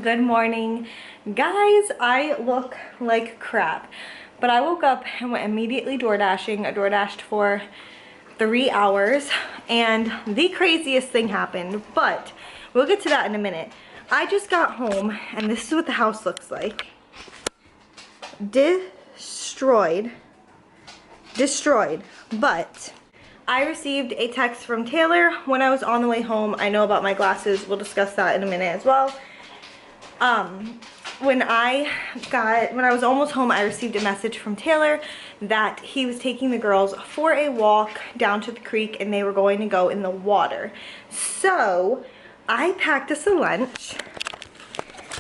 Good morning, guys. I look like crap, but I woke up and went immediately door dashing. I door dashed for 3 hours and the craziest thing happened, but we'll get to that in a minute. I just got home and this is what the house looks like. Destroyed, but I received a text from Taylor when I was on the way home. I know about my glasses. We'll discuss that in a minute as well. When I was almost home, I received a message from Taylor that he was taking the girls for a walk down to the creek and they were going to go in the water. So I packed us a lunch.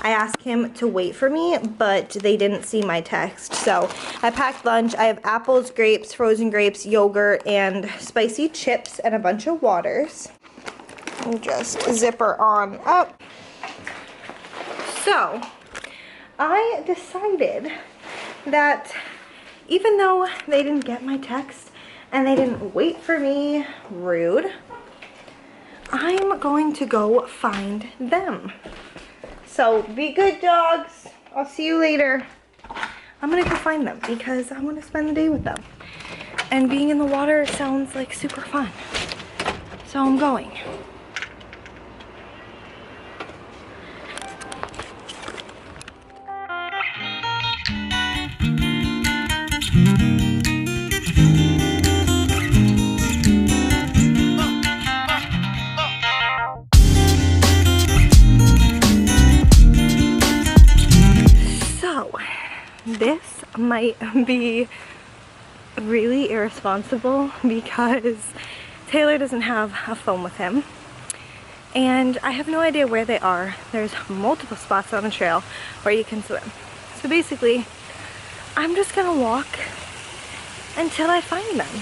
I asked him to wait for me, but they didn't see my text. So I packed lunch. I have apples, grapes, frozen grapes, yogurt, and spicy chips, and a bunch of waters. I'll just zip her on up. So I decided that even though they didn't get my text and they didn't wait for me, rude, I'm going to go find them. So be good, dogs. I'll see you later. I'm gonna go find them because I want to spend the day with them. And being in the water sounds like super fun. So I'm going. This might be really irresponsible because Taylor doesn't have a phone with him and I have no idea where they are. There's multiple spots on the trail where you can swim. So basically, I'm just gonna walk until I find them.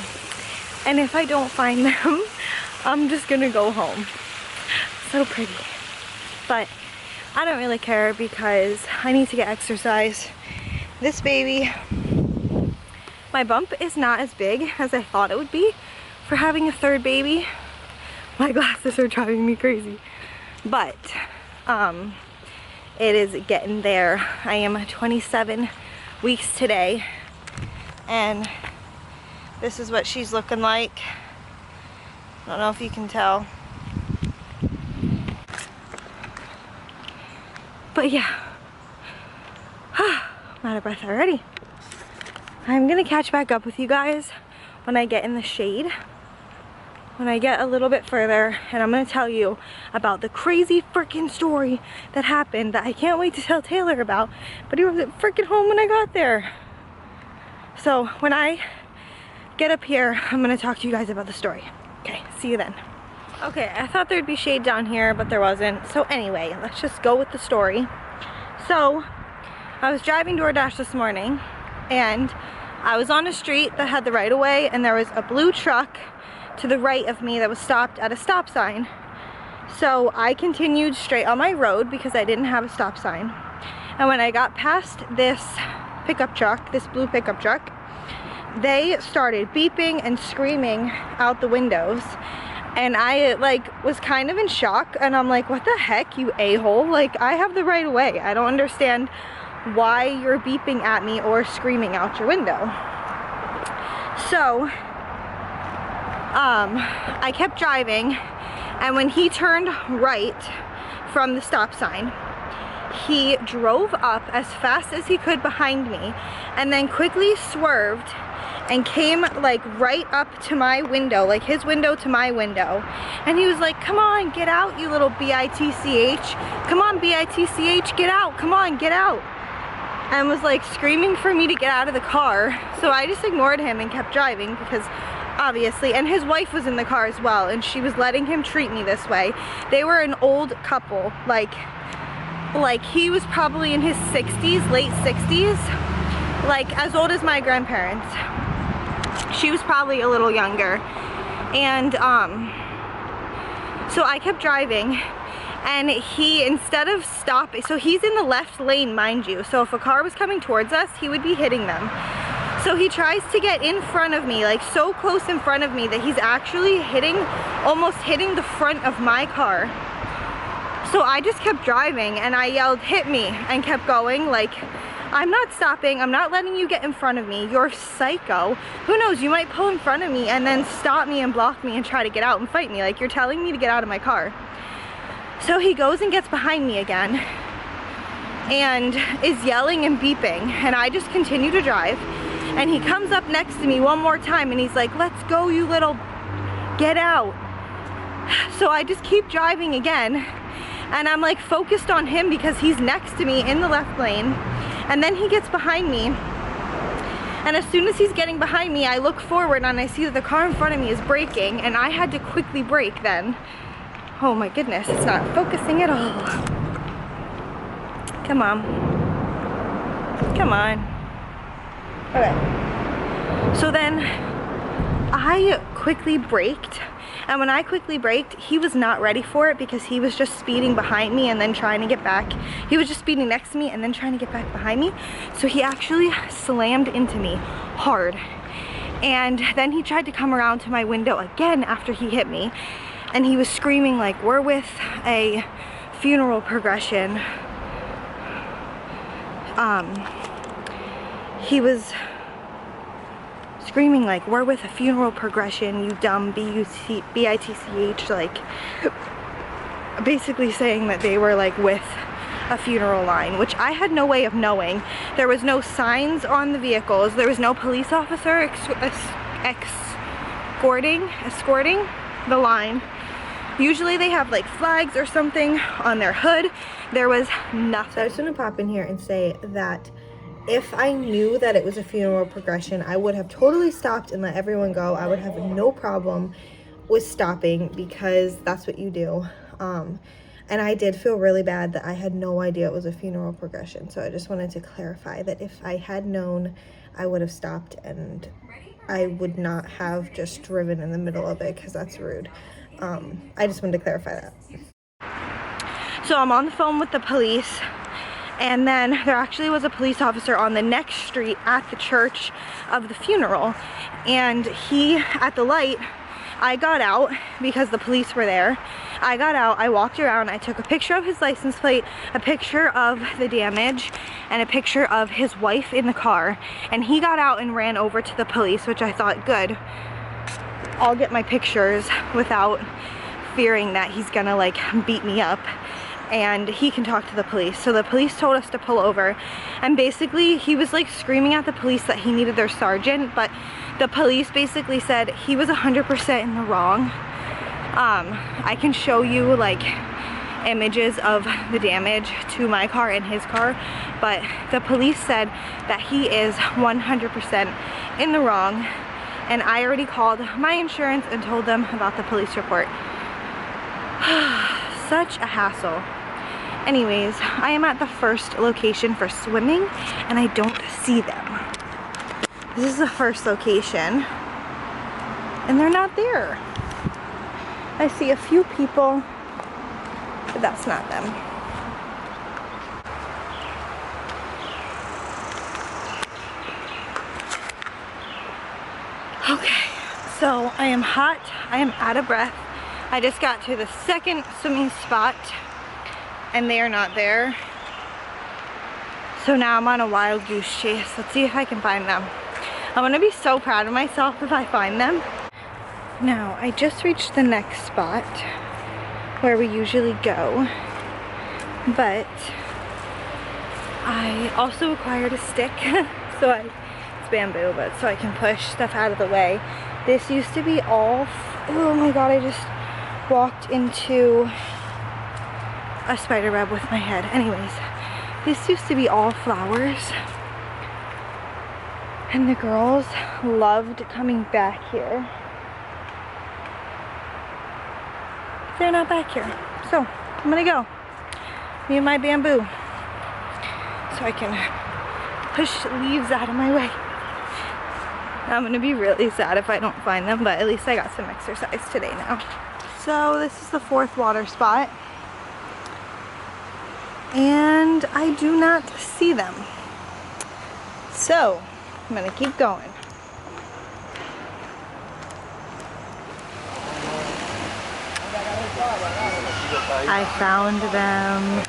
And if I don't find them, I'm just gonna go home. So pretty. But I don't really care because I need to get exercise. This baby, my bump is not as big as I thought it would be for having a third baby. My glasses are driving me crazy. But it is getting there. I am 27 weeks today and this is what she's looking like. I don't know if you can tell. But yeah. I'm out of breath already. I'm gonna catch back up with you guys when I get in the shade, when I get a little bit further, and I'm gonna tell you about the crazy freaking story that happened that I can't wait to tell Taylor about, but he wasn't freaking home when I got there. So when I get up here, I'm gonna talk to you guys about the story. Okay, see you then. Okay, I thought there'd be shade down here, but there wasn't. So anyway, let's just go with the story. So I was driving DoorDash this morning and I was on a street that had the right of way and there was a blue truck to the right of me that was stopped at a stop sign. So I continued straight on my road because I didn't have a stop sign. And when I got past this pickup truck, this blue pickup truck, they started beeping and screaming out the windows. And I was kind of in shock and I'm like, what the heck, you a-hole? Like, I have the right of way. I don't understand why you're beeping at me or screaming out your window. So I kept driving and when he turned right from the stop sign, he drove up as fast as he could behind me and then quickly swerved and came like right up to my window, like his window to my window. And he was like, come on, get out, you little B-I-T-C-H. Come on, B-I-T-C-H, get out, come on, get out. And was like screaming for me to get out of the car. So I just ignored him and kept driving because obviously, and his wife was in the car as well and she was letting him treat me this way. They were an old couple, like he was probably in his 60s, late 60s, like as old as my grandparents. She was probably a little younger. And so I kept driving and he, instead of stopping, so he's in the left lane, mind you, so if a car was coming towards us, he would be hitting them. So he tries to get in front of me, like so close in front of me that he's actually almost hitting the front of my car. So I just kept driving and I yelled, "Hit me," and kept going. Like, I'm not stopping. I'm not letting you get in front of me. You're psycho. Who knows, you might pull in front of me and then stop me and block me and try to get out and fight me. Like, you're telling me to get out of my car. So he goes and gets behind me again and is yelling and beeping, and I just continue to drive. And he comes up next to me one more time and he's like, "Let's go, you little, get out." So I just keep driving again, and I'm like focused on him because he's next to me in the left lane. And then he gets behind me, and as soon as he's getting behind me, I look forward and I see that the car in front of me is braking, and I had to quickly brake then. Oh my goodness, it's not focusing at all. Come on. Come on. Okay. So then I quickly braked, and when I quickly braked, he was not ready for it because he was just speeding behind me and then trying to get back. He was just speeding next to me and then trying to get back behind me. So he actually slammed into me hard. And then he tried to come around to my window again after he hit me. And he was screaming like, "We're with a funeral progression." He was screaming like, "We're with a funeral progression, you dumb B-I-T-C-H," like basically saying that they were like with a funeral line, which I had no way of knowing. There was no signs on the vehicles. There was no police officer escorting the line. Usually they have like flags or something on their hood. There was nothing. So I just want to pop in here and say that if I knew that it was a funeral progression, I would have totally stopped and let everyone go. I would have no problem with stopping because that's what you do. And I did feel really bad that I had no idea it was a funeral progression. So I just wanted to clarify that if I had known, I would have stopped, and I would not have just driven in the middle of it because that's rude. I just wanted to clarify that. So I'm on the phone with the police, and then there actually was a police officer on the next street at the church of the funeral, and he, at the light, I got out because the police were there. I got out, I walked around, I took a picture of his license plate, a picture of the damage, and a picture of his wife in the car, and he got out and ran over to the police, which I thought, good, I'll get my pictures without fearing that he's gonna like beat me up, and he can talk to the police. So the police told us to pull over, and basically he was like screaming at the police that he needed their sergeant, but the police basically said he was 100% in the wrong. I can show you like images of the damage to my car and his car, but the police said that he is 100% in the wrong, and I already called my insurance and told them about the police report. Such a hassle. Anyways, I am at the first location for swimming and I don't see them. This is the first location and they're not there. I see a few people, but that's not them. Okay, so I am hot, I am out of breath. I just got to the second swimming spot and they are not there. So now I'm on a wild goose chase. Let's see if I can find them. I'm gonna be so proud of myself if I find them. Now, I just reached the next spot where we usually go, but I also acquired a stick. It's bamboo, but so I can push stuff out of the way. This used to be all, oh my god, I just walked into a spider web with my head. Anyways, this used to be all flowers, and the girls loved coming back here. They're not back here, so I'm gonna go. Me and my bamboo, so I can push leaves out of my way. I'm gonna be really sad if I don't find them, but at least I got some exercise today now. So this is the fourth water spot, and I do not see them. So I'm gonna keep going. I found them.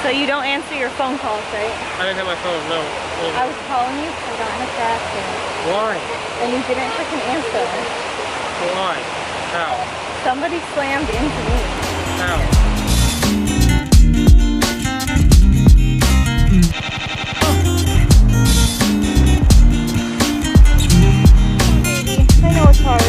So you don't answer your phone calls, right? I didn't have my phone, no. I was calling you because I got in a crash accident. Why? And you didn't freaking answer. Why? How? Somebody slammed into me. How? Baby, I know it's hard.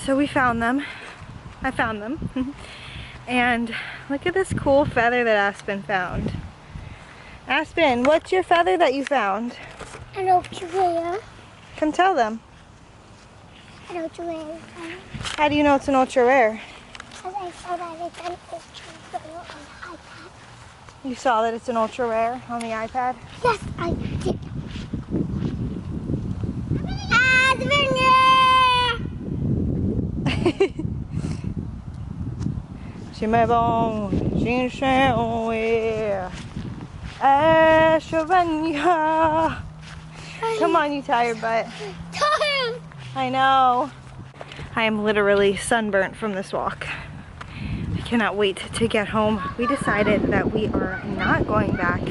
So we found them. I found them. And look at this cool feather that Aspen found. Aspen, what's your feather that you found? An ultra rare. Come tell them. An ultra rare. How do you know it's an ultra rare? Because I saw that it's an ultra rare on the iPad. You saw that it's an ultra rare on the iPad? Yes, I did. She may bon, she shall Come on, you tired butt. Time. I know. I am literally sunburnt from this walk. I cannot wait to get home. We decided that we are not going back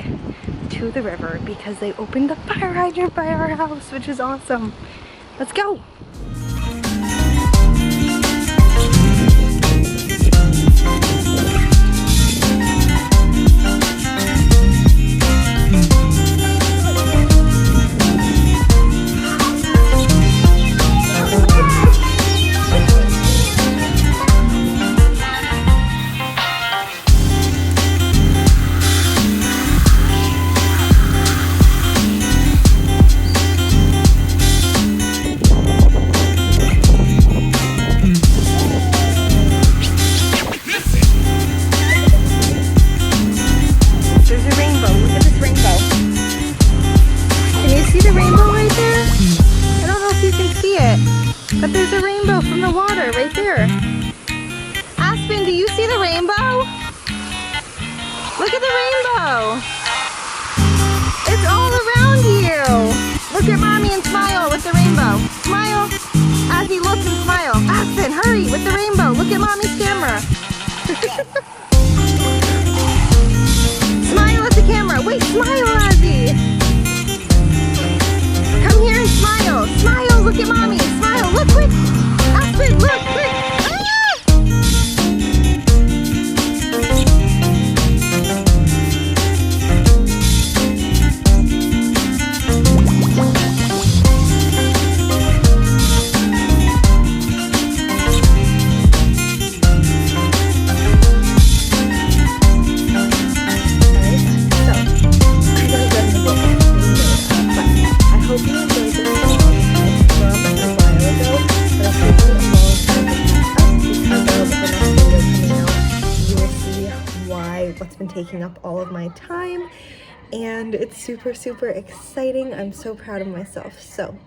to the river because they opened the fire hydrant by our house, which is awesome. Let's go. But there's a rainbow from the water right there. Aspen, do you see the rainbow? Look at the rainbow. It's all around you. Look at mommy and smile with the rainbow. Smile. Azzy, look and smile. Aspen, hurry with the rainbow. Look at mommy's camera. Smile at the camera. Wait, smile, Azzy. Come here and smile. Smile, look at mommy. Smile, look quick. Aspen, look quick. What's been taking up all of my time, and it's super exciting. I'm so proud of myself. So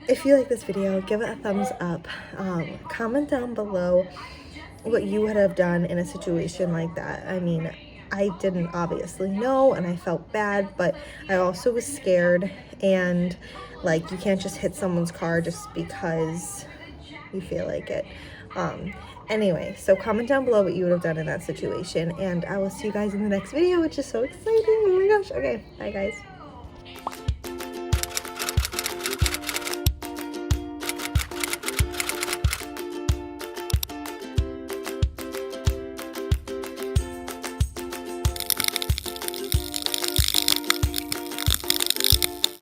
if you like this video, give it a thumbs up. Comment down below what you would have done in a situation like that. I mean, I didn't obviously know, and I felt bad, but I also was scared, and like, you can't just hit someone's car just because you feel like it. Anyway, so comment down below what you would have done in that situation, and I will see you guys in the next video, which is so exciting. Oh my gosh. Okay, bye guys.